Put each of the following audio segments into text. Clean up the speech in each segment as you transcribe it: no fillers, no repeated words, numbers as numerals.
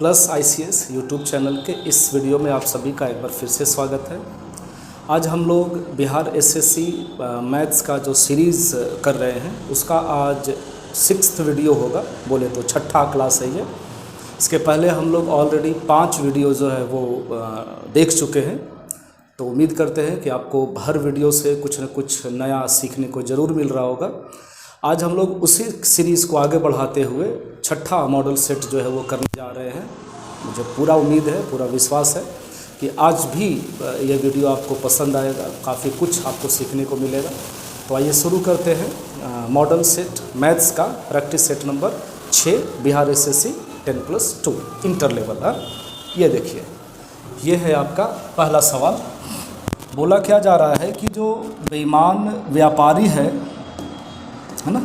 Plus ICS YouTube channel के इस video में आप सभी का एक बार फिर से स्वागत है। आज हम लोग बिहार SSC मैथ्स का जो सीरीज़ कर रहे हैं उसका आज 6th वीडियो होगा, बोले तो छठा क्लास है ये। इसके पहले हम लोग ऑलरेडी 5 वीडियो जो है वो देख चुके हैं, तो उम्मीद करते हैं कि आपको हर वीडियो से कुछ न कुछ नया सीखने को ज़रूर मिल रहा होगा। आज हम लोग उसी सीरीज़ को आगे बढ़ाते हुए छठा मॉडल सेट जो है वो करने जा रहे हैं। मुझे पूरा उम्मीद है, पूरा विश्वास है कि आज भी ये वीडियो आपको पसंद आएगा, काफ़ी कुछ आपको सीखने को मिलेगा। तो आइए शुरू करते हैं मॉडल सेट मैथ्स का practice set number 6 Bihar SSC 10+2 inter level. ये देखिए, ये है आपका पहला सवाल। बोला क्या जा रहा है कि जो बेईमान व्यापारी है ना,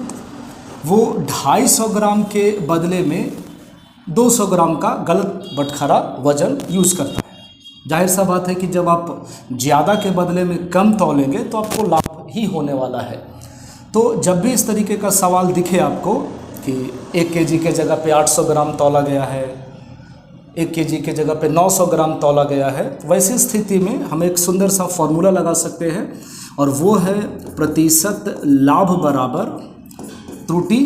वो 250 ग्राम के बदले में 200 ग्राम का गलत बटखरा वजन यूज़ करता है। जाहिर सा बात है कि जब आप ज़्यादा के बदले में कम तौलेंगे तो आपको लाभ ही होने वाला है। तो जब भी इस तरीके का सवाल दिखे आपको कि 1 kg के जगह पे 800 ग्राम तौला गया है, 1 kg के जगह पे 900 ग्राम तौला गया है, वैसी स्थिति में हम एक सुंदर सा फॉर्मूला लगा सकते हैं और वो है प्रतिशत लाभ बराबर त्रुटि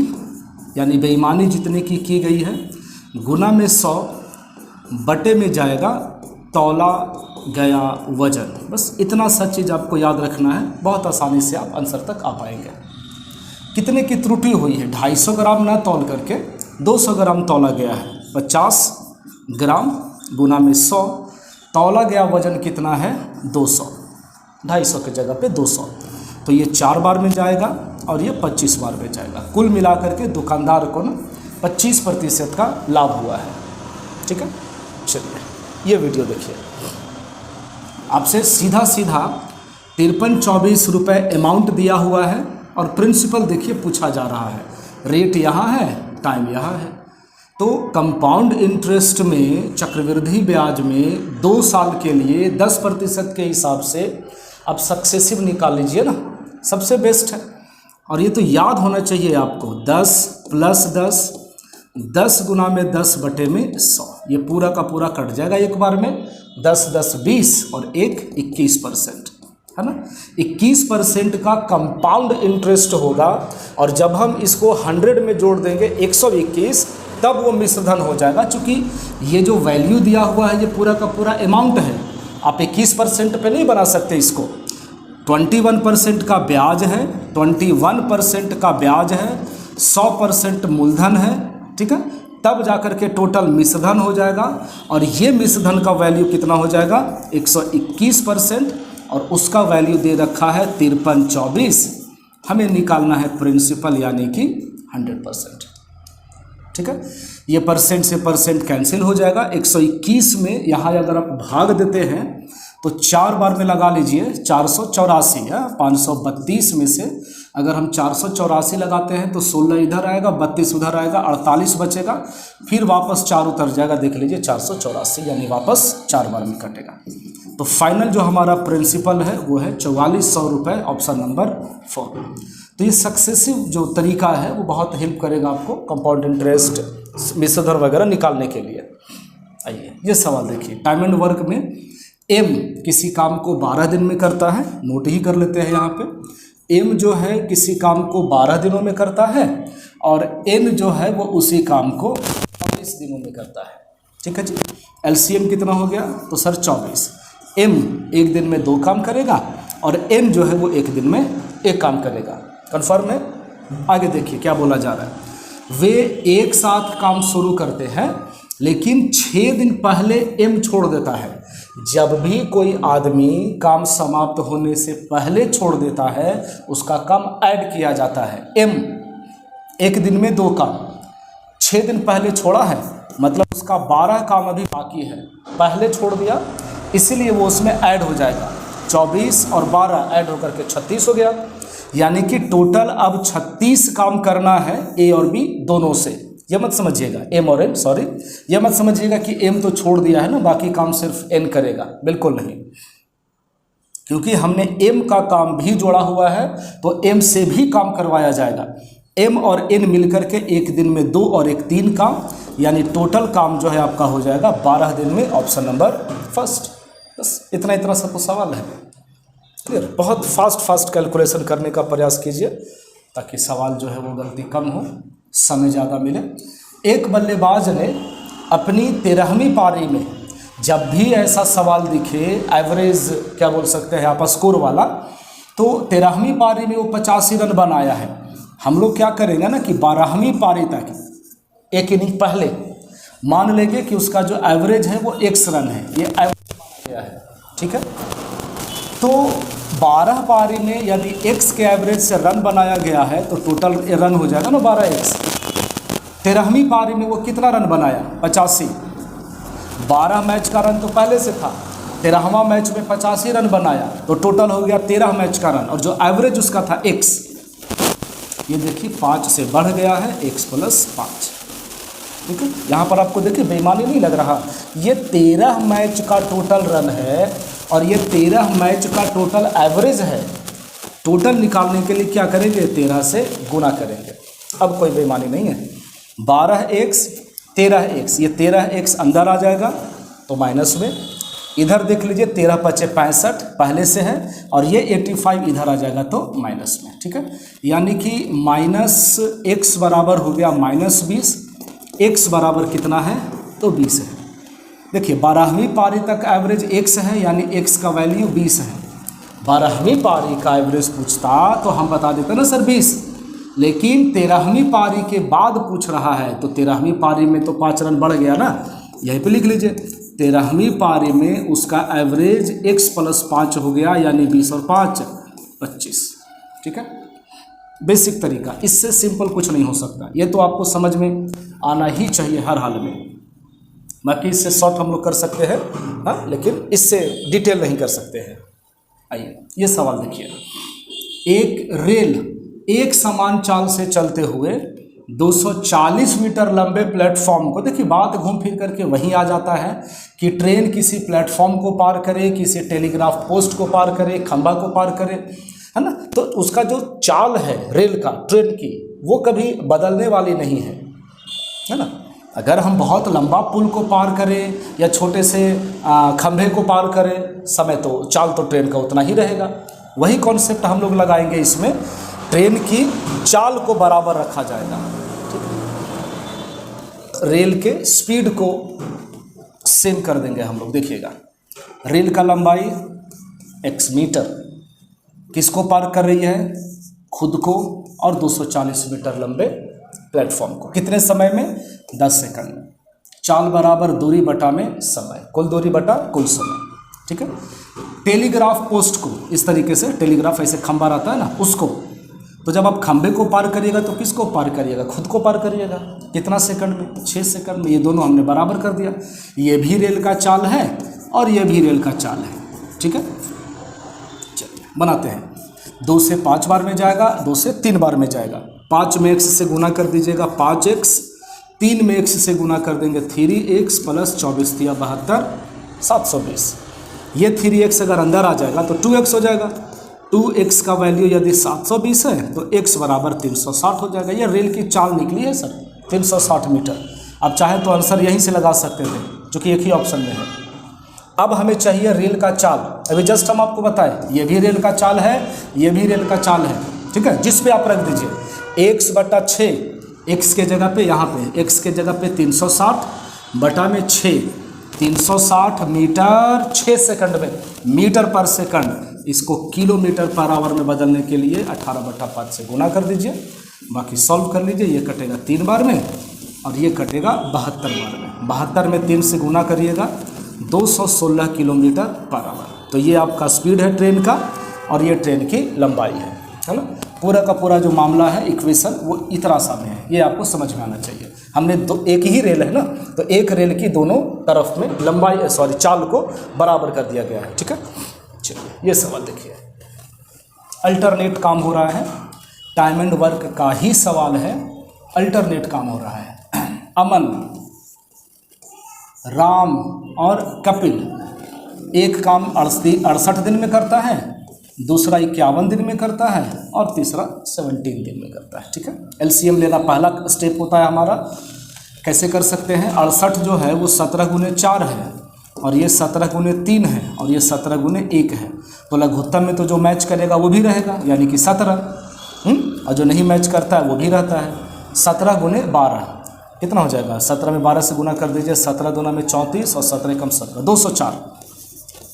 यानी बेईमानी जितने की गई है गुना में 100 बटे में जाएगा तौला गया वजन। बस इतना सा चीज़ आपको याद रखना है, बहुत आसानी से आप आंसर तक आ पाएंगे। कितने की त्रुटि हुई है? 250 ग्राम ना तौल करके 200 ग्राम तौला गया है। 50 ग्राम गुना में 100, तौला गया वजन कितना है? 200। 250 की जगह पे 200, तो ये 4 बार में जाएगा और ये 25 बार में जाएगा। कुल मिलाकर के दुकानदार को ना 25% का लाभ हुआ है। ठीक है, चलिए ये वीडियो देखिए। आपसे सीधा 53-24 रुपये अमाउंट दिया हुआ है और प्रिंसिपल देखिए पूछा जा रहा है। रेट यहाँ है, टाइम यहाँ है। तो कंपाउंड इंटरेस्ट में, चक्रवृद्धि ब्याज में 2 साल के लिए 10% के हिसाब से आप सक्सेसिव निकाल लीजिए ना, सबसे बेस्ट है। और ये तो याद होना चाहिए आपको, 10 + 10, 10 गुना में 10 बटे में 100, ये पूरा का पूरा कट जाएगा एक बार में। 10 10 20 और 1 21%, है ना। 21% का कंपाउंड इंटरेस्ट होगा और जब हम इसको 100 में जोड़ देंगे 121, तब वो मिश्रधन हो जाएगा। चूँकि ये जो वैल्यू दिया हुआ है ये पूरा का पूरा अमाउंट है, आप 21% पे नहीं बना सकते इसको। 21% का ब्याज है, 21% का ब्याज है, 100% मूलधन है, ठीक है। तब जाकर के टोटल मिश्रधन हो जाएगा और ये मिश्रधन का वैल्यू कितना हो जाएगा? 121% और उसका वैल्यू दे रखा है 53-24। हमें निकालना है प्रिंसिपल यानी कि 100%। ठीक है, ये परसेंट से परसेंट कैंसिल हो जाएगा। 121 में यहाँ अगर आप भाग देते हैं तो 4 बार में लगा लीजिए 484 है। 532 में से अगर हम 484 लगाते हैं तो 16 इधर आएगा, 32 उधर आएगा, 48 बचेगा, फिर वापस 4 उतर जाएगा। देख लीजिए 484 यानी वापस 4 बार में कटेगा। तो फाइनल जो हमारा प्रिंसिपल है वो है 4400 रुपये, ऑप्शन नंबर 4। तो ये सक्सेसिव जो तरीका है वो बहुत हेल्प करेगा आपको कंपाउंड इंटरेस्ट, मिश्रधन वगैरह निकालने के लिए। आइए ये सवाल देखिए। टाइम एंड वर्क में M किसी काम को 12 दिन में करता है, नोट ही कर लेते हैं यहाँ पे। M जो है किसी काम को 12 दिनों में करता है और N जो है वो उसी काम को 24 दिनों में करता है। ठीक है जी, LCM कितना हो गया? तो सर 24। M 1 दिन में 2 काम करेगा और N जो है वो 1 दिन में 1 काम करेगा। कन्फर्म है? आगे देखिए क्या बोला जा रहा है। वे एक साथ काम शुरू करते हैं लेकिन 6 दिन पहले M छोड़ देता है। जब भी कोई आदमी काम समाप्त होने से पहले छोड़ देता है उसका काम ऐड किया जाता है। M 1 दिन में 2 काम, 6 दिन पहले छोड़ा है, मतलब उसका 12 काम अभी बाकी है, पहले छोड़ दिया, इसीलिए वो उसमें ऐड हो जाएगा। 24 और 12 ऐड होकर के 36 हो गया, यानी कि टोटल अब 36 काम करना है A और B दोनों से। ये मत समझिएगा M और N, सॉरी, ये मत समझिएगा कि M तो छोड़ दिया है ना, बाकी काम सिर्फ N करेगा, बिल्कुल नहीं। क्योंकि हमने M का काम भी जोड़ा हुआ है तो M से भी काम करवाया जाएगा। m और n मिलकर के एक दिन में 2 और एक 3 काम, यानी टोटल काम जो है आपका हो जाएगा 12 दिन में, ऑप्शन नंबर फर्स्ट। बस इतना सा तो सवाल है। क्लियर? बहुत फास्ट कैलकुलेशन करने का प्रयास कीजिए ताकि सवाल जो है वो गलती कम हो, समय ज़्यादा मिले। एक बल्लेबाज ने अपनी 13वीं पारी में जब भी ऐसा सवाल दिखे, एवरेज क्या बोल सकते हैं आप, स्कोर वाला, तो 13वीं पारी में वो 85 रन बनाया है। हम लोग क्या करेंगे ना कि 12वीं पारी तक एक इनिंग पहले मान लेंगे कि उसका जो एवरेज है वो x रन है, ये एवरेज माना गया है। ठीक है, तो 12 पारी में यदि x के एवरेज से रन बनाया गया है तो टोटल रन हो जाएगा ना 12x। 13वीं पारी में वो कितना रन बनाया? 85। 12 मैच का रन तो पहले से था, 13वां मैच में 85 रन बनाया तो टोटल हो गया 13 मैच का रन, और जो एवरेज उसका था x, ये देखिए 5 से बढ़ गया है, x + 5। ठीक है, यहाँ पर आपको देखिए बेईमानी नहीं लग रहा, ये 13 मैच का टोटल रन है और ये 13 मैच का टोटल एवरेज है। टोटल निकालने के लिए क्या करेंगे? 13 से गुना करेंगे। अब कोई बेईमानी नहीं है। 12x 13x, ये 13x अंदर आ जाएगा तो माइनस में, इधर देख लीजिए 13 × 5 = 65 पहले से है, और ये 85 इधर आ जाएगा तो माइनस में। ठीक है, यानी कि -x बराबर हो गया -20, x बराबर कितना है? तो 20 है। देखिए 12वीं पारी तक एवरेज x है, यानी x का वैल्यू 20 है। 12वीं पारी का एवरेज पूछता तो हम बता देते ना सर 20, लेकिन 13वीं पारी के बाद पूछ रहा है तो 13वीं पारी में तो 5 रन बढ़ गया ना, यहीं पे लिख लीजिए 13वीं पारी में उसका एवरेज x + 5 हो गया, यानी 20 और 5 25। ठीक है, बेसिक तरीका, इससे सिंपल कुछ नहीं हो सकता। ये तो आपको समझ में आना ही चाहिए हर हाल में। बाकी इससे शॉर्ट हम लोग कर सकते हैं, हाँ, लेकिन इससे डिटेल नहीं कर सकते हैं। आइए ये सवाल देखिए, एक रेल एक समान चाल से चलते हुए 240 मीटर लंबे प्लेटफॉर्म को, देखिए बात घूम फिर करके वहीं आ जाता है कि ट्रेन किसी प्लेटफॉर्म को पार करे, किसी टेलीग्राफ पोस्ट को पार करे, खंभा को पार करे, है ना। तो उसका जो चाल है रेल का, ट्रेन की, वो कभी बदलने वाली नहीं है ना। अगर हम बहुत लंबा पुल को पार करें या छोटे से खंभे को पार करें, समय तो चाल तो ट्रेन का उतना ही रहेगा। वही कॉन्सेप्ट हम लोग लगाएंगे इसमें, ट्रेन की चाल को बराबर रखा जाएगा। रेल के स्पीड को सेम कर देंगे हम लोग। देखिएगा, रेल का लंबाई x मीटर, किसको पार कर रही है? खुद को और 240 मीटर लंबे प्लेटफॉर्म को। कितने समय में? 10 सेकंड में। चाल बराबर दूरी बटा में समय, कुल दूरी बटा कुल समय। ठीक है, टेलीग्राफ पोस्ट को इस तरीके से, टेलीग्राफ ऐसे खंभा रहता है ना, उसको, तो जब आप खंभे को पार करिएगा तो किसको पार करिएगा? खुद को पार करिएगा। कितना सेकंड में? 6 सेकंड में। ये दोनों हमने बराबर कर दिया। ये भी रेल का चाल है और ये भी रेल का चाल है। ठीक है, चलिए बनाते हैं। 2 से 5 बार में जाएगा, 2 से 3 बार में जाएगा। 5 में x से गुना कर दीजिएगा 5x, 3 में x से गुना कर देंगे 3x + 24 × 72 720। ये 3x अगर अंदर आ जाएगा तो 2x हो जाएगा। 2x का वैल्यू यदि 720 है तो x बराबर 360 हो जाएगा। ये रेल की चाल निकली है सर, 360 मीटर। अब चाहे तो आंसर यहीं से लगा सकते थे, क्योंकि एक ही ऑप्शन में है। अब हमें चाहिए रेल का चाल। अभी जस्ट हम आपको बताएं, ये भी रेल का चाल है, ये भी रेल का चाल है। ठीक है, जिस पे आप रख दीजिए x/6, x के जगह पे, यहाँ पे x के जगह पे 360 बटा में 6, 360 मीटर 6 सेकंड में, मीटर पर सेकंड। इसको किलोमीटर पर आवर में बदलने के लिए 18/5 से गुना कर दीजिए। बाकी सॉल्व कर लीजिए। ये कटेगा 3 बार में और ये कटेगा 72 बार में। 72 में 3 से गुना करिएगा, 216 किलोमीटर पर आवर। तो ये आपका स्पीड है ट्रेन का और ये ट्रेन की लंबाई है ना। पूरा का पूरा जो मामला है, इक्वेशन, वो इतना सा में है। ये आपको समझ में आना चाहिए। हमने एक ही रेल है ना, तो एक रेल की दोनों तरफ में लंबाई, चाल को बराबर कर दिया गया है। ठीक है, चलिए ये सवाल देखिए। अल्टरनेट काम हो रहा है, टाइम एंड वर्क का ही सवाल है, अल्टरनेट काम हो रहा है। अमन, राम और कपिल एक काम 68 दिन में करता है, दूसरा 51 दिन में करता है और तीसरा 17 दिन में करता है। ठीक है, एलसीएम लेना पहला स्टेप होता है हमारा। कैसे कर सकते हैं, 68 जो है वो 17 गुने 4 है और ये 17 गुने 3 है और ये 17 गुने 1 है। तो लघुत्तम में तो जो मैच करेगा वो भी रहेगा, यानी कि 17, और जो नहीं मैच करता है वो भी रहता है। 17 गुने 12 कितना हो जाएगा, 17 में 12 से गुना कर दीजिए, 17 दूना में 34 और 17 कम 17, 204।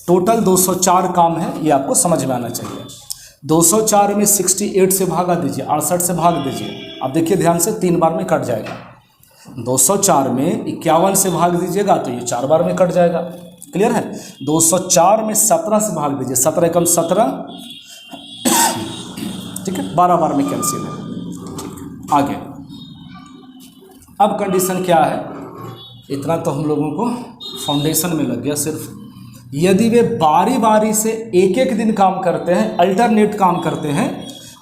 टोटल 204 काम है, ये आपको समझ में आना चाहिए। 204 में 68 से भागा दीजिए, 68 से भाग दीजिए। अब देखिए ध्यान से, 3 बार में कट जाएगा। 204 में 51 से भाग दीजिएगा तो ये 4 बार में कट जाएगा। क्लियर है। 204 में 17 से भाग दीजिए, 17 कम 17, ठीक है, 12 बार में कैंसिल है। ठीक है, आगे अब कंडीशन क्या है, इतना तो हम लोगों को फाउंडेशन में लग गया सिर्फ। यदि वे बारी बारी से एक एक दिन काम करते हैं, अल्टरनेट काम करते हैं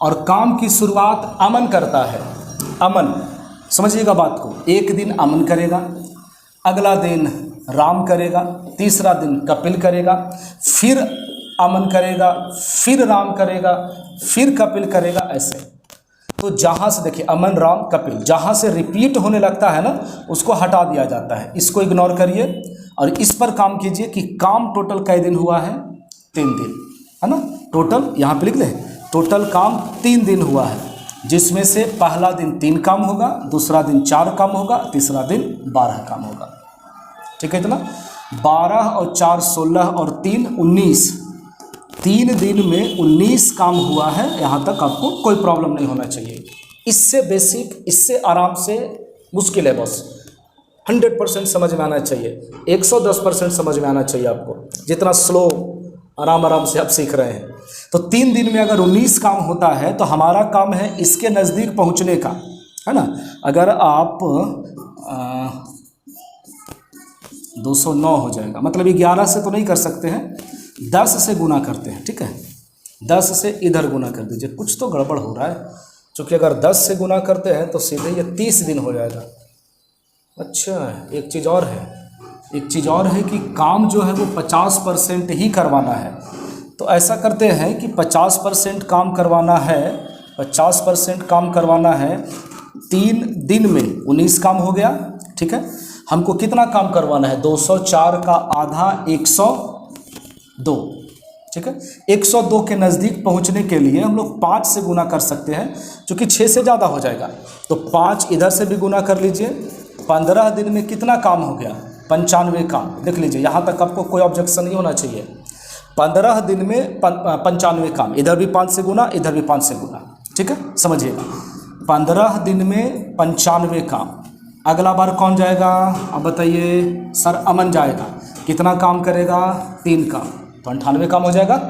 और काम की शुरुआत अमन करता है, अमन, समझिएगा बात को, एक दिन अमन करेगा, अगला दिन राम करेगा, तीसरा दिन कपिल करेगा, फिर अमन करेगा, फिर राम करेगा, फिर कपिल करेगा, ऐसे। तो जहाँ से देखिए अमन राम कपिल, जहाँ से रिपीट होने लगता है ना उसको हटा दिया जाता है, इसको इग्नोर करिए और इस पर काम कीजिए कि काम टोटल कै दिन हुआ है, 3 दिन, है ना। टोटल यहाँ पे लिख ले, टोटल काम 3 दिन हुआ है, जिसमें से पहला दिन 3 काम होगा, दूसरा दिन 4 काम होगा, तीसरा दिन 12 काम होगा। ठीक है, इतना 12 और 4 16 और 3 19, 3 दिन में 19 काम हुआ है। यहाँ तक आपको कोई प्रॉब्लम नहीं होना चाहिए। इससे बेसिक, इससे आराम से मुश्किल है बस 100% समझ में आना चाहिए, 110% समझ में आना चाहिए आपको, जितना स्लो आराम आराम से आप सीख रहे हैं। तो 3 दिन में अगर 19 काम होता है तो हमारा काम है इसके नज़दीक पहुंचने का, है ना। अगर आप 209 हो जाएगा, मतलब 11 से तो नहीं कर सकते हैं, 10 से गुना करते हैं। ठीक है, 10 से इधर गुना कर दीजिए, कुछ तो गड़बड़ हो रहा है, क्योंकि अगर 10 से गुना करते हैं तो सीधे ये 30 दिन हो जाएगा। अच्छा, एक चीज़ और है, एक चीज़ और है कि काम जो है वो 50% ही करवाना है। तो ऐसा करते हैं कि 50% काम करवाना है, 50% काम करवाना है, 3 दिन में 19 काम हो गया। ठीक है, हमको कितना काम करवाना है, 204 का आधा 102। ठीक है, 102 के नज़दीक पहुंचने के लिए हम लोग 5 से गुना कर सकते हैं, क्योंकि 6 से ज़्यादा हो जाएगा। तो 5 इधर से भी गुना कर लीजिए। 15 दिन में कितना काम हो गया, 95 काम। देख लीजिए, यहाँ तक आपको कोई ऑब्जेक्शन नहीं होना चाहिए। 15 दिन में 95 काम, इधर भी 5 से गुना, इधर भी 5 से गुना। ठीक है, समझिएगा, 15 दिन में 95 काम। अगला बार कौन जाएगा, अब बताइए सर, अमन जाएगा, कितना काम करेगा, 3 काम, तो 98 काम हो जाएगा।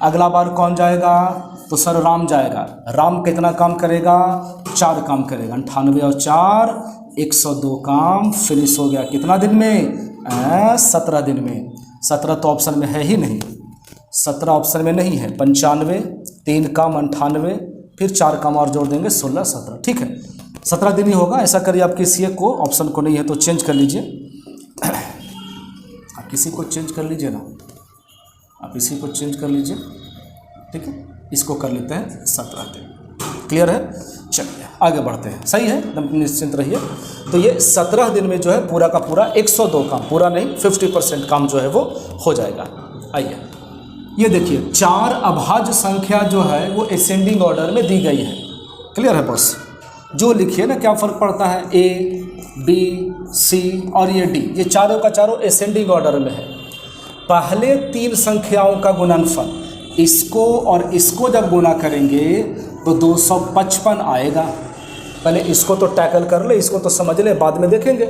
अगला बार कौन जाएगा, तो सर राम जाएगा, राम कितना काम करेगा, 4 काम करेगा, 98 और 4 102 काम फिनिश हो गया। कितना दिन में, 17 दिन में। 17 तो ऑप्शन में है ही नहीं, 17 ऑप्शन में नहीं है। 95, 3 काम 98, फिर 4 काम और जोड़ देंगे 16 17। ठीक है, 17 दिन ही होगा। ऐसा करिए, आप किसी को ऑप्शन को नहीं है तो चेंज कर लीजिए, आप किसी को चेंज कर लीजिए ना, आप इसी को चेंज कर लीजिए। ठीक है, इसको कर लेते हैं 17 दिन। क्लियर है, चलिए आगे बढ़ते हैं। सही है, एकदम निश्चिंत रहिए। तो ये 17 दिन में जो है पूरा का पूरा 102 काम, पूरा नहीं 50% काम जो है वो हो जाएगा। आइए, ये देखिए 4 अभाज्य संख्या जो है वो असेंडिंग ऑर्डर में दी गई है। क्लियर है बॉस, जो लिखिए ना, क्या फ़र्क पड़ता है, A, B, C और ये D, ये चारों का चारों असेंडिंग ऑर्डर में है। पहले 3 संख्याओं का गुणनफल, इसको और इसको जब गुना करेंगे तो 255 आएगा। पहले इसको तो टैकल कर ले, इसको तो समझ ले, बाद में देखेंगे।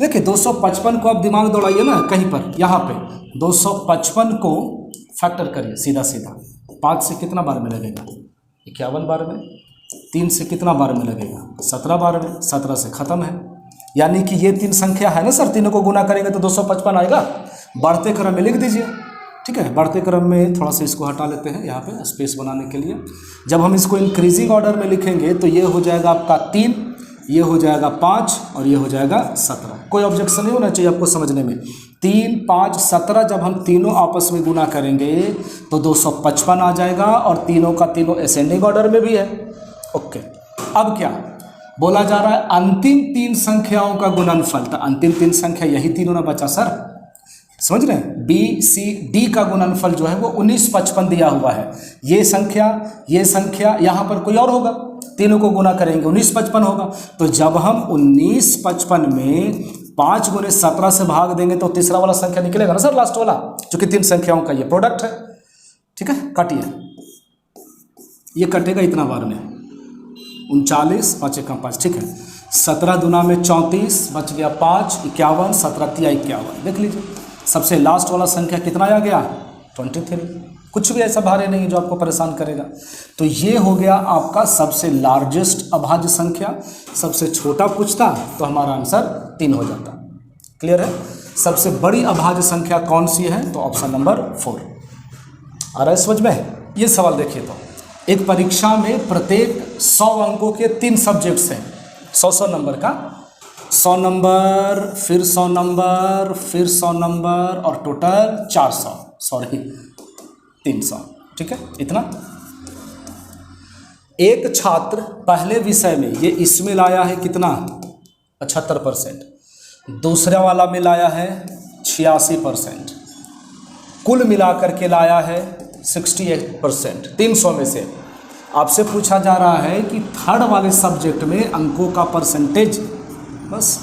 देखिए 255 को आप दिमाग दौड़ाइए ना कहीं पर, यहाँ पे 255 को फैक्टर करिए सीधा सीधा। 5 से कितना बार में लगेगा, 51 बार में। 3 से कितना बार में लगेगा, 17 बार में। 17 से ख़त्म है, यानी कि ये 3 संख्या है ना सर, तीनों को गुना करेंगे तो 255 आएगा। बढ़ते क्रम में लिख दीजिए। ठीक है, बढ़ते क्रम में थोड़ा सा इसको हटा लेते हैं यहाँ पे स्पेस बनाने के लिए। जब हम इसको इंक्रीजिंग ऑर्डर में लिखेंगे तो ये हो जाएगा आपका 3, ये हो जाएगा 5 और ये हो जाएगा 17। कोई ऑब्जेक्शन नहीं होना चाहिए आपको समझने में। 3, 5, 17 जब हम तीनों आपस में गुना करेंगे तो 255 आ जाएगा और तीनों का तीनों असेंडिंग ऑर्डर में भी है। ओके, अब क्या बोला जा रहा है? अंतिम 3 संख्याओं का गुणनफल। तो अंतिम 3 संख्या यही तीनों ना बचा सर, समझ रहे हैं? बी सी डी का गुणनफल जो है वो 19, 55 दिया हुआ है। ये संख्या यहाँ पर कोई और होगा, तीनों को गुना करेंगे 19, 55 होगा। तो जब हम 19, 55 में 5 गुने 17 से भाग देंगे तो तीसरा वाला संख्या निकलेगा ना सर, लास्ट वाला, क्योंकि 3 संख्याओं का ये प्रोडक्ट है। ठीक है, काटिए, ये कटेगा इतना बार में 39, 5 × 5, ठीक है। 17 दूना में 34, बच गया 5, 51, 17 × 51। देख लीजिए सबसे लास्ट वाला संख्या कितना आ गया? 23। कुछ भी ऐसा भारी नहीं जो आपको परेशान करेगा। तो ये हो गया आपका सबसे लार्जेस्ट अभाज्य संख्या। सबसे छोटा पूछता तो हमारा आंसर 3 हो जाता। क्लियर है? सबसे बड़ी अभाज्य संख्या कौन सी है? तो ऑप्शन नंबर 4 आ रहा है समझ में। ये सवाल देखिए, तो एक परीक्षा में प्रत्येक 100 अंकों के 3 सब्जेक्ट्स हैं, 100 नंबर का, 100 नंबर, फिर 100 नंबर, फिर 100 नंबर और टोटल 300। ठीक है, इतना। एक छात्र पहले विषय में ये इसमें लाया है कितना? 75%। दूसरे वाला में लाया है 86%। कुल मिलाकर के लाया है 68%। 300 में से आपसे पूछा जा रहा है कि थर्ड वाले सब्जेक्ट में अंकों का परसेंटेज। बस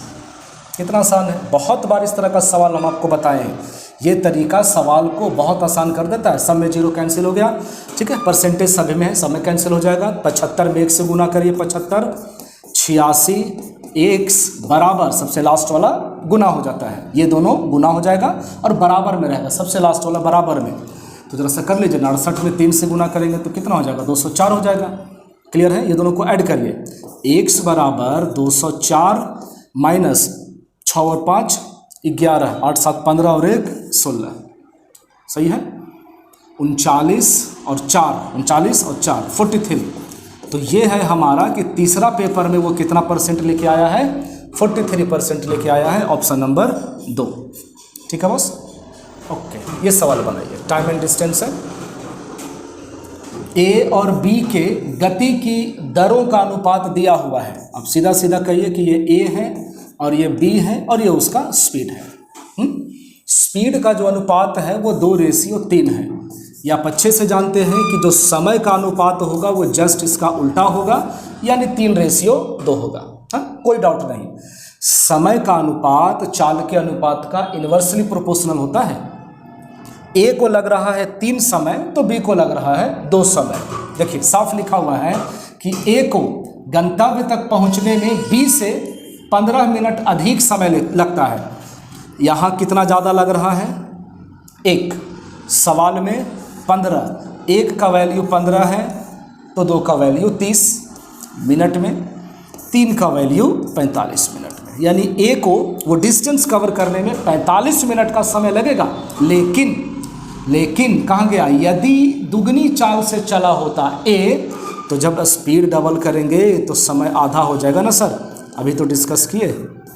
कितना आसान है। बहुत बार इस तरह का सवाल हम आपको बताए हैं। ये तरीका सवाल को बहुत आसान कर देता है। सब में 0 कैंसिल हो गया, ठीक है। परसेंटेज सभी में है, सब में कैंसिल हो जाएगा। 75 में 1 से गुना करिए, 75, 86, 1 बराबर सबसे लास्ट वाला गुना हो जाता है। ये दोनों गुना हो जाएगा और बराबर में रहेगा, सबसे लास्ट वाला बराबर में। तो जरा सा कर लीजिए, 69 में 3 से गुना करेंगे तो कितना हो जाएगा? 204 हो जाएगा। क्लियर है? ये दोनों को ऐड करिए। x बराबर 204 माइनस 6 और 5 11, 8 7 15 और 1 16, सही है। 39 और 4 43। तो ये है हमारा कि तीसरा पेपर में वो कितना परसेंट लेके आया है? 43% लेके आया है, ऑप्शन नंबर 2। ठीक है बॉस, ओके। ये सवाल बनाइए, टाइम एंड डिस्टेंस है। ए और बी के गति की दरों का अनुपात दिया हुआ है। अब सीधा सीधा कहिए कि ये ए है और ये बी है और ये उसका स्पीड है। स्पीड का जो अनुपात है वो 2:3 है। या आप अच्छे से जानते हैं कि जो समय का अनुपात होगा वो जस्ट इसका उल्टा होगा, यानी 3:2 होगा। हाँ, कोई डाउट नहीं। समय का अनुपात चाल के अनुपात का इन्वर्सली प्रोपोर्शनल होता है। ए को लग रहा है 3 समय तो बी को लग रहा है 2 समय। देखिए साफ लिखा हुआ है कि ए को गंतव्य तक पहुंचने में बी से 15 मिनट अधिक समय लगता है। यहाँ कितना ज़्यादा लग रहा है? 1। सवाल में 15, 1 का वैल्यू 15 है तो 2 का वैल्यू 30 मिनट में, 3 का वैल्यू 45 मिनट में। यानी ए को वो डिस्टेंस कवर करने में 45 मिनट का समय लगेगा। लेकिन कहाँ गया? यदि दुगनी चाल से चला होता ए तो जब स्पीड डबल करेंगे तो समय आधा हो जाएगा ना सर। अभी तो डिस्कस किए,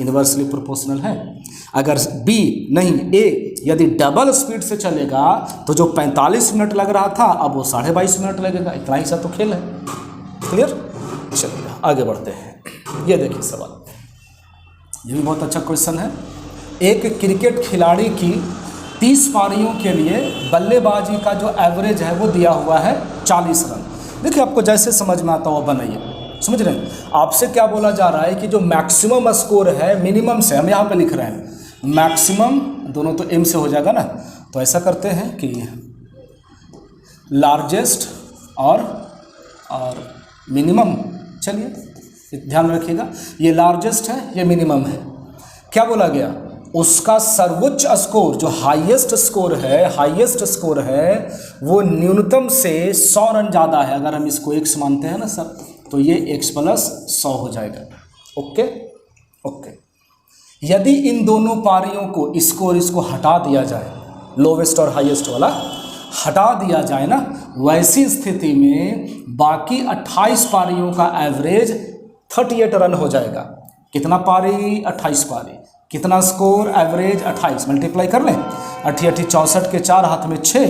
इन्वर्सली प्रोपोर्शनल है। अगर बी नहीं ए यदि डबल स्पीड से चलेगा तो जो 45 मिनट लग रहा था अब वो 22.5 मिनट लगेगा। इतना ही सा तो खेल है। क्लियर? चलिए आगे बढ़ते हैं। ये देखिए सवाल, ये भी बहुत अच्छा क्वेश्चन है। एक क्रिकेट खिलाड़ी की 30 पारियों के लिए बल्लेबाजी का जो एवरेज है वो दिया हुआ है 40 रन। देखिए आपको जैसे समझ में आता हो बनाइए। समझ रहे हैं? आपसे क्या बोला जा रहा है कि जो मैक्सिमम स्कोर है मिनिमम से, हम यहाँ पे लिख रहे हैं मैक्सिमम, दोनों तो एम से हो जाएगा ना। तो ऐसा करते हैं कि लार्जेस्ट और मिनिमम। चलिए ध्यान रखिएगा, ये लार्जेस्ट है, ये मिनिमम है। क्या बोला गया? उसका सर्वोच्च स्कोर जो हाईएस्ट स्कोर है वो न्यूनतम से 100 रन ज़्यादा है। अगर हम इसको x मानते हैं ना सर तो ये x + 100 हो जाएगा। ओके। यदि इन दोनों पारियों को इसको हटा दिया जाए, लोवेस्ट और हाईएस्ट वाला हटा दिया जाए ना, वैसी स्थिति में बाकी 28 पारियों का एवरेज 38 रन हो जाएगा। कितना पारी? 28 पारी। कितना स्कोर? एवरेज 28। मल्टीप्लाई कर लें, 88 64 के 4 हाथ में 6,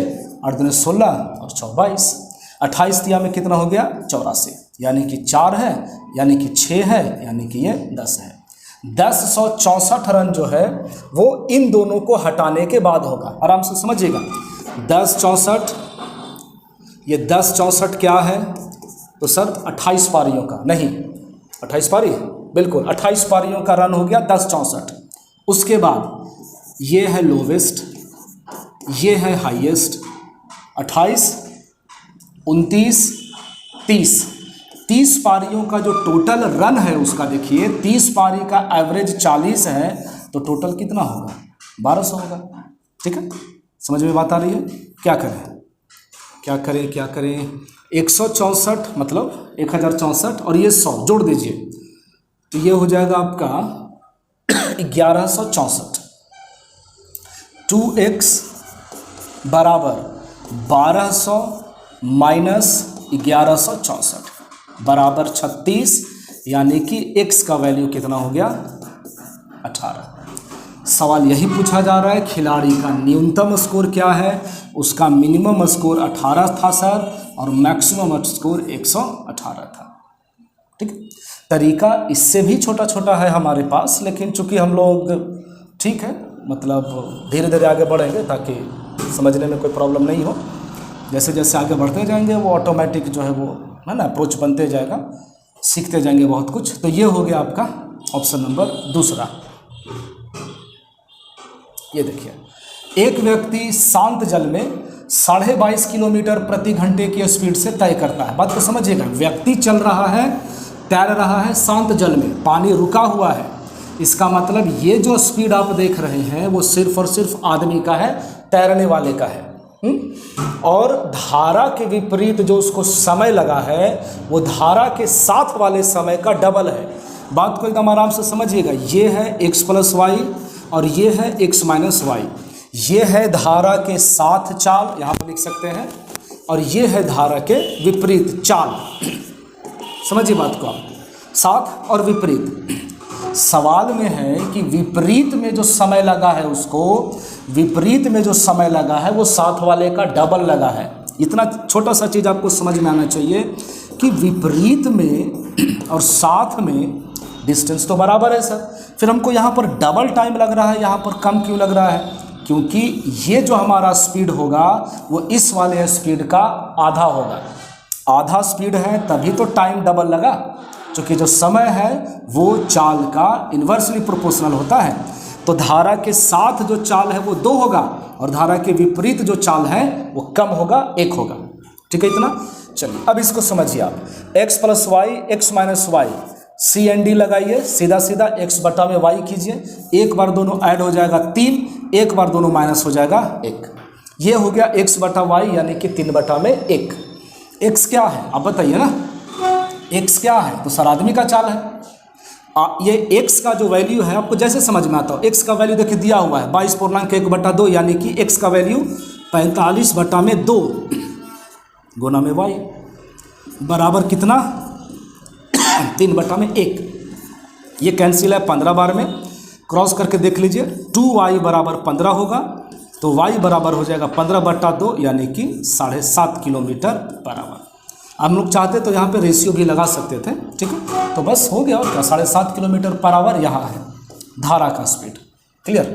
8 दूनी 16 और 4 22। 28 तिया में कितना हो गया? 84, यानी कि 4 है, यानी कि 6 है, यानी कि ये 10 है। 1064 रन जो है वो इन दोनों को हटाने के बाद होगा। आराम से समझिएगा। 1064, ये 1064 क्या है? तो सर 28 पारियों का, नहीं 28 पारी, बिल्कुल 28 पारियों का रन हो गया 1064। उसके बाद ये है लोवेस्ट, ये है हाईएस्ट। 28 29 30, 30 पारियों का जो टोटल रन है उसका देखिए, 30 पारी का एवरेज 40 है, तो टोटल कितना होगा? 1200 होगा। ठीक है, समझ में बात आ रही है? क्या करें क्या करें क्या करें? 164 मतलब 1064 और ये 100 जोड़ दीजिए, तो ये हो जाएगा आपका 1164। 2x बराबर 1200 माइनस 1164 बराबर 36, यानी कि x का वैल्यू कितना हो गया? 18। सवाल यही पूछा जा रहा है, खिलाड़ी का न्यूनतम स्कोर क्या है? उसका मिनिमम स्कोर 18 था सर, और मैक्सिमम स्कोर 118 था। ठीक है, तरीका इससे भी छोटा छोटा है हमारे पास, लेकिन चूंकि हम लोग ठीक है मतलब धीरे धीरे आगे बढ़ेंगे ताकि समझने में कोई प्रॉब्लम नहीं हो। जैसे जैसे आगे बढ़ते जाएंगे वो ऑटोमेटिक जो है वो है ना अप्रोच बनते जाएगा, सीखते जाएंगे बहुत कुछ। तो ये हो गया आपका ऑप्शन नंबर दूसरा। ये देखिए, एक व्यक्ति शांत जल में 22.5 किलोमीटर प्रति घंटे की स्पीड से तय करता है। बात को समझिएगा, व्यक्ति चल रहा है, तैर रहा है शांत जल में, पानी रुका हुआ है। इसका मतलब ये जो स्पीड आप देख रहे हैं वो सिर्फ और सिर्फ आदमी का है, तैरने वाले का है। और धारा के विपरीत जो उसको समय लगा है वो धारा के साथ वाले समय का डबल है। बात को एकदम आराम से समझिएगा। ये है x प्लस वाई और ये है x माइनस वाई। ये है धारा के साथ चाल, यहाँ पर लिख सकते हैं, और ये है धारा के विपरीत चाल। समझिए बात को आप, साथ और विपरीत। सवाल में है कि विपरीत में जो समय लगा है उसको, विपरीत में जो समय लगा है वो साथ वाले का डबल लगा है। इतना छोटा सा चीज़ आपको समझ में आना चाहिए कि विपरीत में और साथ में डिस्टेंस तो बराबर है सर, फिर हमको यहाँ पर डबल टाइम लग रहा है, यहाँ पर कम क्यों लग रहा है? क्योंकि ये जो हमारा स्पीड होगा वो इस वाले स्पीड का आधा होगा। आधा स्पीड है तभी तो टाइम डबल लगा, क्योंकि जो समय है वो चाल का इन्वर्सली प्रोपोर्शनल होता है। तो धारा के साथ जो चाल है वो 2 होगा और धारा के विपरीत जो चाल है वो कम होगा, 1 होगा। ठीक है इतना? चलिए अब इसको समझिए आप। x plus y, x minus y, c n d लगाइए, सीधा सीधा x बटा में y कीजिए। एक बार दोनों ऐड हो जाएगा 3, एक बार दोनों माइनस हो जाएगा 1। ये हो गया x बटा वाई यानी कि 3 बटा में 1। x क्या है आप बताइए ना, x क्या है? तो सर आदमी का चाल है। ये x का जो वैल्यू है आपको जैसे समझ में आता हो, x का वैल्यू देखिए दिया हुआ है 22.1/2, यानी कि x का वैल्यू 45 बटा में 2 गुना में y बराबर कितना? 3 बटा में 1। ये कैंसिल है 15 बार में, क्रॉस करके देख लीजिए 2y बराबर 15 होगा, तो y बराबर हो जाएगा 15 बटा 2 यानी कि 7.5 किलोमीटर बराबर। हम लोग चाहते तो यहाँ पे रेशियो भी लगा सकते थे, ठीक है, तो बस हो गया और क्या, 7.5 किलोमीटर पर आवर यहाँ है धारा का स्पीड। क्लियर?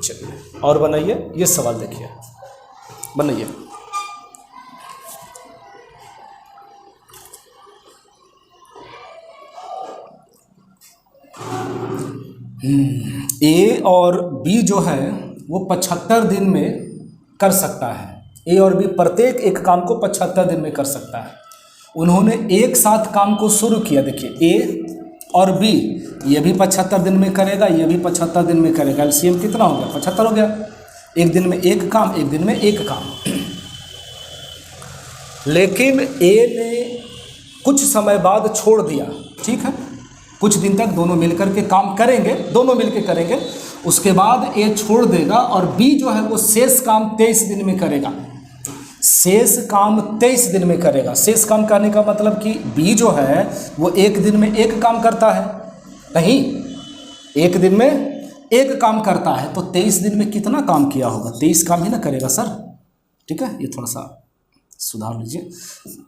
चलिए और बनाइए, ये सवाल देखिए, बनाइए। ए और बी जो है वो 75 दिन में कर सकता है। ए और बी प्रत्येक एक काम को 75 दिन में कर सकता है। उन्होंने एक साथ काम को शुरू किया। देखिए ए और बी, ये भी 75 दिन में करेगा, ये भी 75 दिन में करेगा। एलसीएम कितना हो गया? 75 हो गया। एक दिन में एक काम, एक दिन में एक काम। लेकिन ए ने कुछ समय बाद छोड़ दिया, ठीक है, कुछ दिन तक दोनों मिलकर के काम करेंगे, दोनों मिलकर करेंगे, उसके बाद ए छोड़ देगा और बी जो है वो शेष काम 23 दिन में करेगा। शेष काम 23 दिन में करेगा। शेष काम करने का मतलब कि बी जो है वो एक दिन में एक काम करता है, नहीं, एक दिन में एक काम करता है, तो 23 दिन में कितना काम किया होगा? 23 काम ही ना करेगा सर, ठीक है, ये थोड़ा सा सुधार लीजिए।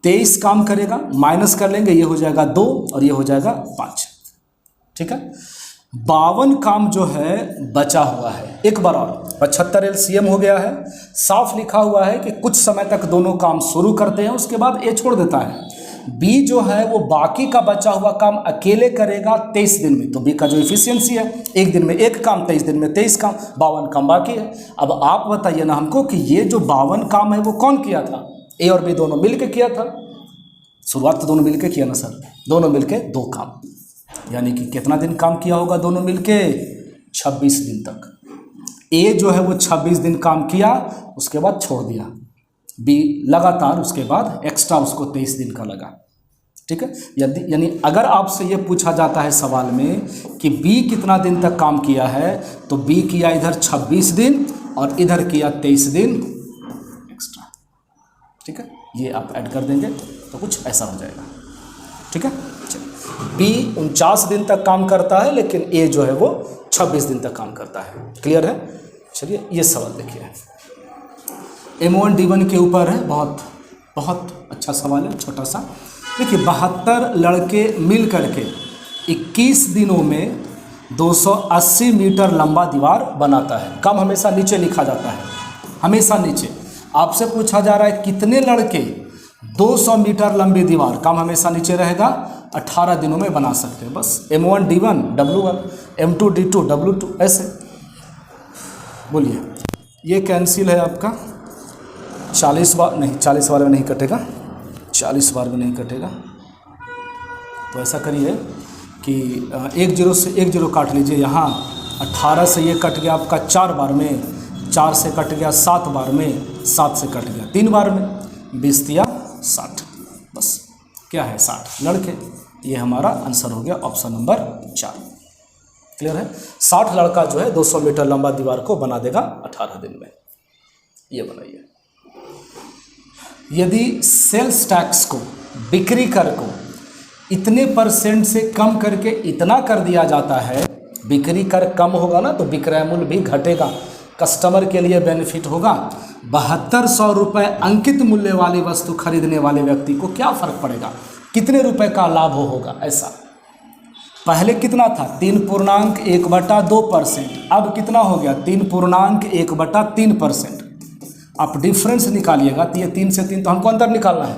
23 काम करेगा, माइनस कर लेंगे, ये हो जाएगा 2 और ये हो जाएगा 5, ठीक है। 52 काम जो है बचा हुआ है, एक बार और 75 LCM हो गया है। साफ लिखा हुआ है कि कुछ समय तक दोनों काम शुरू करते हैं, उसके बाद ए छोड़ देता है। बी जो है वो बाकी का बचा हुआ काम अकेले करेगा 23 दिन में, तो बी का जो इफिशियंसी है, एक दिन में एक काम, 23 दिन में 23 काम, 52 काम बाकी है। अब आप बताइए ना हमको कि ये जो 52 काम है वो कौन किया था? ए और बी दोनों मिलके किया था। शुरुआत तो दोनों मिलके किया ना सर, दोनों मिलके 2 काम, यानी कि कितना दिन काम किया होगा दोनों मिलके? 26 दिन तक। ए जो है वो 26 दिन काम किया, उसके बाद छोड़ दिया। बी लगातार उसके बाद एक्स्ट्रा उसको 23 दिन का लगा, ठीक है। यानी अगर आपसे ये पूछा जाता है सवाल में कि बी कितना दिन तक काम किया है, तो बी किया इधर 26 दिन और इधर किया 23 दिन एक्स्ट्रा, ठीक है। ये आप ऐड कर देंगे तो कुछ ऐसा हो जाएगा, ठीक है। चलिए, बी 49 दिन तक काम करता है, लेकिन ए जो है वो 26 दिन तक काम करता है। क्लियर है? चलिए ये सवाल देखिए, M1D1 के ऊपर है, बहुत अच्छा सवाल है, छोटा सा। देखिए, 72 लड़के मिल करके 21 दिनों में 280 मीटर लंबा दीवार बनाता है। कम हमेशा नीचे लिखा जाता है, हमेशा नीचे। आपसे पूछा जा रहा है कितने लड़के 200 मीटर लंबी दीवार, कम हमेशा नीचे रहेगा, 18 दिनों में बना सकते हैं। बस M1D1 W1, M2D2 W2, ऐसे बोलिए। ये कैंसिल है आपका, 40 बार नहीं, 40 बार में नहीं कटेगा, 40 बार में नहीं कटेगा। तो ऐसा करिए कि 1 0 से 1 0 काट लीजिए यहाँ, 18 से ये कट गया आपका 4 बार में, 4 से कट गया 7 बार में, 7 से कट गया 3 बार में, 20 या 60, बस क्या है 60 लड़के। ये हमारा आंसर हो गया ऑप्शन नंबर 4। क्लियर है? 60 लड़का जो है 200 मीटर लंबा दीवार को बना देगा 18 दिन में। ये बनाइए। यदि सेल्स टैक्स को, बिक्री कर को इतने % से कम करके इतना कर दिया जाता है, बिक्री कर कम होगा ना तो विक्रय मूल्य भी घटेगा, कस्टमर के लिए बेनिफिट होगा। 7200 रुपये अंकित मूल्य वाली वस्तु खरीदने वाले व्यक्ति को क्या फर्क पड़ेगा, कितने रुपए का लाभ होगा? ऐसा पहले कितना था? 3.1/2%, अब कितना हो गया? 3.1/3%। आप डिफरेंस निकालिएगा, तो ये 3 से 3 तो हमको अंदर निकालना है,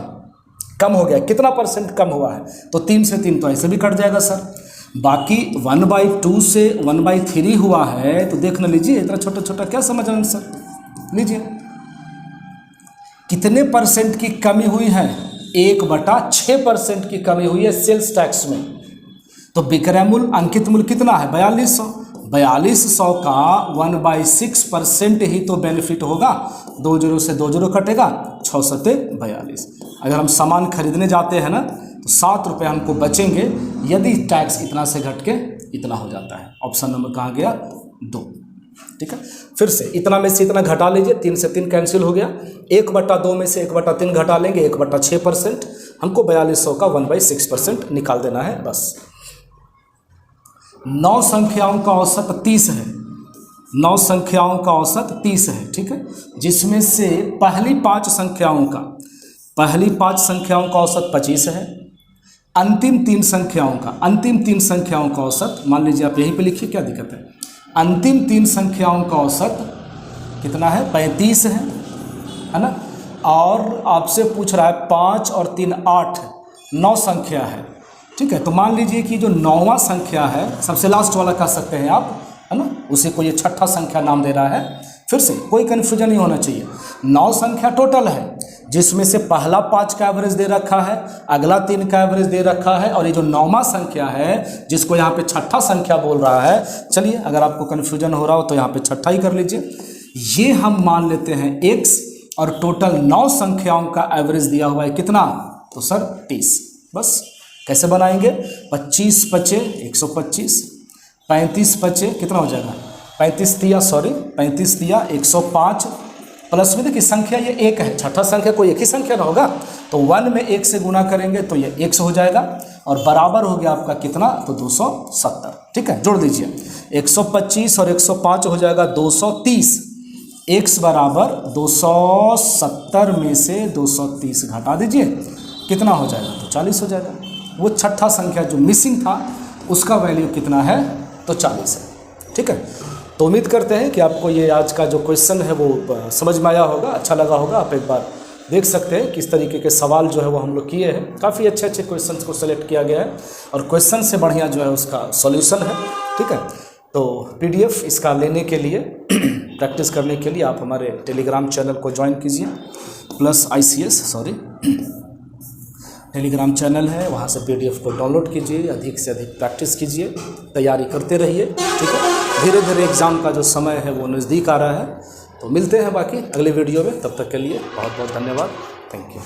कम हो गया, कितना % कम हुआ है? तो 3 से 3 तो ऐसे भी कट जाएगा सर। बाकी 1/2 से 1/3 हुआ है, तो देख न लीजिए, इतना छोटा छोटा क्या समझ रहे हैं सर? लीजिए, कितने % की कमी हुई है? 1/6% की कमी हुई है सेल्स टैक्स में। तो विक्रय मूल्य, अंकित मूल्य कितना है? 4200। 4200 का 1/6% ही तो बेनिफिट होगा। 2 0 से 2 0 कटेगा, 6 7 42। अगर हम सामान खरीदने जाते हैं ना तो 7 रुपये हमको बचेंगे, यदि टैक्स इतना से घट के इतना हो जाता है। ऑप्शन नंबर कहाँ गया? 2, ठीक है। फिर से इतना में से इतना घटा लीजिए, 3 से 3 कैंसिल हो गया। 1/2 में से 1/3 घटा लेंगे, 1/6%। हमको 4200 का 1/6% निकाल देना है, बस। 9 संख्याओं का औसत 30 है, 9 संख्याओं का औसत 30 है, ठीक है। जिसमें से पहली 5 संख्याओं का औसत 25 है। अंतिम 3 संख्याओं का औसत, मान लीजिए आप यहीं पे लिखिए, क्या दिक्कत है? अंतिम 3 संख्याओं का औसत कितना है? 35 है ना। और आपसे पूछ रहा है 5 और 3 8, 9 संख्या है, ठीक है। तो मान लीजिए कि जो 9वां संख्या है, सबसे लास्ट वाला कह सकते हैं आप, है ना, उसी को ये 6ठा संख्या नाम दे रहा है। फिर से कोई कन्फ्यूजन नहीं होना चाहिए। 9 संख्या टोटल है, जिसमें से पहला 5 का एवरेज दे रखा है, अगला 3 का एवरेज दे रखा है, और ये जो 9वां संख्या है जिसको यहाँ पे 6ठा संख्या बोल रहा है। चलिए, अगर आपको कन्फ्यूजन हो रहा हो तो यहाँ पे 6ठा ही कर लीजिए। ये हम मान लेते हैं x, और टोटल 9 संख्याओं का एवरेज दिया हुआ है कितना? तो सर 30। बस कैसे बनाएंगे? 25 × 5 = 125, 35 × 5 कितना हो जाएगा? 35 × 3 = 105, प्लस में देखिए संख्या ये एक है, छठा संख्या कोई एक ही संख्या ना होगा, तो 1 में 1 से गुना करेंगे तो ये 100 हो जाएगा और बराबर हो गया आपका कितना, तो 270। ठीक है, जोड़ दीजिए 125 और 105 हो जाएगा 230। x बराबर 270 में से 230 घटा दीजिए, कितना हो जाएगा, तो 40 हो जाएगा। वो छठा संख्या जो मिसिंग था उसका वैल्यू कितना है, तो 40 है। ठीक है, तो उम्मीद करते हैं कि आपको ये आज का जो क्वेश्चन है वो समझ में आया होगा, अच्छा लगा होगा। आप एक बार देख सकते हैं किस तरीके के सवाल जो है वो हम लोग किए हैं। काफ़ी अच्छे अच्छे क्वेश्चंस को सेलेक्ट किया गया है और क्वेश्चन से बढ़िया जो है उसका सॉल्यूशन है। ठीक है, तो PDF इसका लेने के लिए प्रैक्टिस करने के लिए आप हमारे टेलीग्राम चैनल को ज्वाइन कीजिए, टेलीग्राम चैनल है, वहाँ से PDF को डाउनलोड कीजिए, अधिक से अधिक प्रैक्टिस कीजिए, तैयारी करते रहिए। ठीक है, धीरे धीरे एग्ज़ाम का जो समय है वो नज़दीक आ रहा है। तो मिलते हैं बाकी अगले वीडियो में, तब तक के लिए बहुत बहुत धन्यवाद। Thank you.